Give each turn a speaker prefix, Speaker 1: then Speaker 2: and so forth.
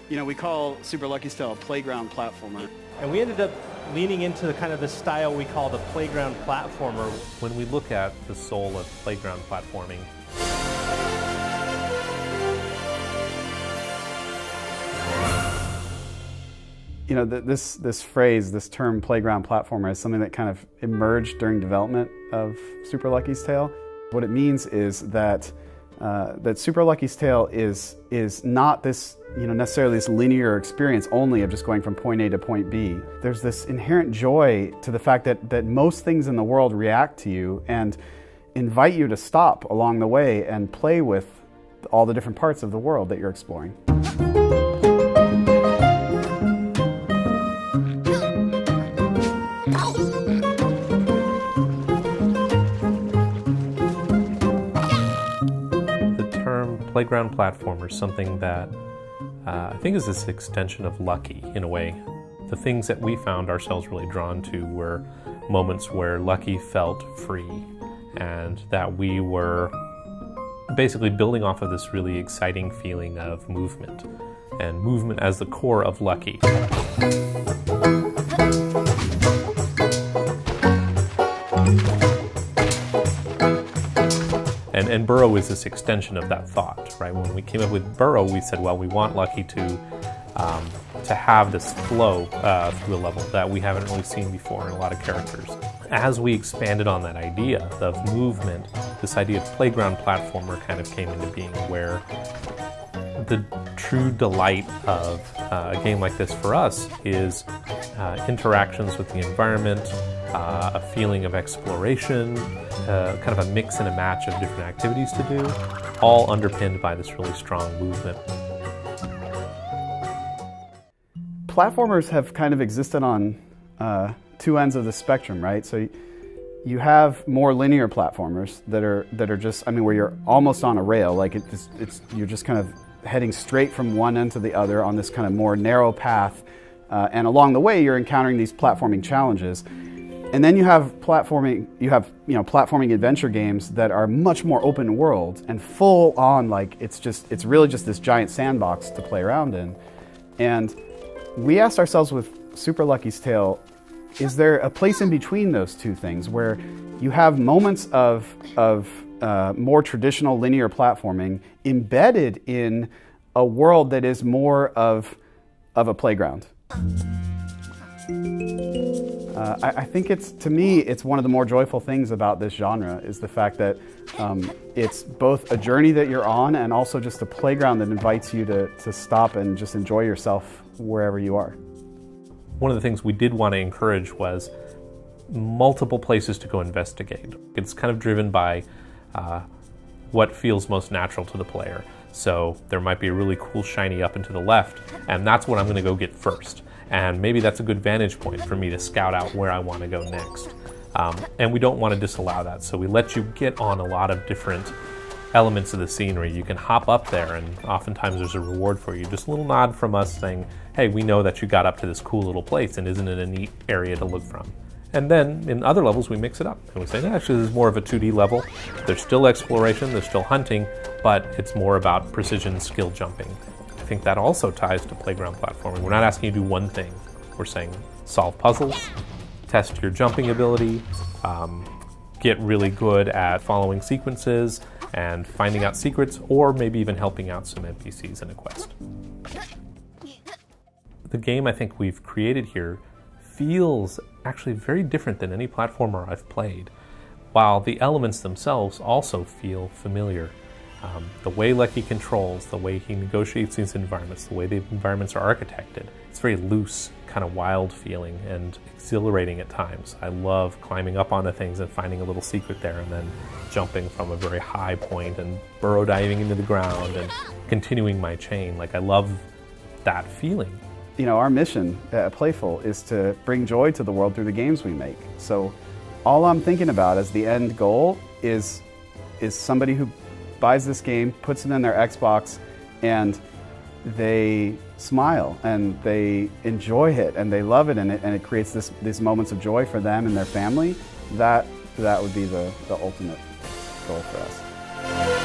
Speaker 1: You know, we call Super Lucky's Tale a playground platformer.
Speaker 2: And we ended up leaning into the style we call the playground platformer.
Speaker 3: When we look at the soul of playground platforming,
Speaker 1: You know, this phrase, this term playground platformer is something that kind of emerged during development of Super Lucky's Tale. What it means is that that Super Lucky's Tale is not this, you know, necessarily this linear experience only of just going from point A to point B. There's this inherent joy to the fact that most things in the world react to you and invite you to stop along the way and play with all the different parts of the world that you're exploring.
Speaker 3: playground platformer is something that I think is this extension of Lucky in a way. The things that we found ourselves really drawn to were moments where Lucky felt free and that we were basically building off of this really exciting feeling of movement and movement as the core of Lucky. And Burrow is this extension of that thought, right? When we came up with Burrow, we said, well, we want Lucky to have this flow through a level that we haven't really seen before in a lot of characters. As we expanded on that idea of movement, this idea of playground platformer kind of came into being, where the true delight of a game like this for us is interactions with the environment, a feeling of exploration, kind of a mix and a match of different activities to do, all underpinned by this really strong movement.
Speaker 1: Platformers have kind of existed on two ends of the spectrum, right? So you have more linear platformers that are just, I mean, where you're almost on a rail, like you're just kind of heading straight from one end to the other on this kind of more narrow path, and along the way you're encountering these platforming challenges. And then you have platforming adventure games that are much more open world and full on, like it's really just this giant sandbox to play around in. And we asked ourselves with Super Lucky's Tale, is there a place in between those two things where you have moments of more traditional linear platforming embedded in a world that is more of a playground? I think to me, it's one of the more joyful things about this genre is the fact that it's both a journey that you're on and also just a playground that invites you to stop and just enjoy yourself wherever you are.
Speaker 3: One of the things we did want to encourage was multiple places to go investigate. It's kind of driven by what feels most natural to the player. So there might be a really cool shiny up and to the left, and that's what I'm going to go get first. And maybe that's a good vantage point for me to scout out where I want to go next. And we don't want to disallow that, so we let you get on a lot of different elements of the scenery. You can hop up there, and oftentimes there's a reward for you. Just a little nod from us saying, hey, we know that you got up to this cool little place, and isn't it a neat area to look from? And then in other levels we mix it up, and we say, no, actually this is more of a 2D level. There's still exploration, there's still hunting, but it's more about precision skill jumping. I think that also ties to playground platforming. We're not asking you to do one thing. We're saying solve puzzles, test your jumping ability, get really good at following sequences and finding out secrets, or maybe even helping out some NPCs in a quest. The game I think we've created here feels actually very different than any platformer I've played, while the elements themselves also feel familiar. The way Lucky controls, the way he negotiates these environments, the way the environments are architected, it's very loose, kind of wild feeling and exhilarating at times. I love climbing up onto things and finding a little secret there and then jumping from a very high point and burrow diving into the ground and continuing my chain. Like, I love that feeling.
Speaker 1: You know, our mission at Playful is to bring joy to the world through the games we make. So all I'm thinking about as the end goal is somebody who buys this game, puts it in their Xbox, and they smile and they enjoy it and they love it, and it creates these moments of joy for them and their family. That would be the ultimate goal for us.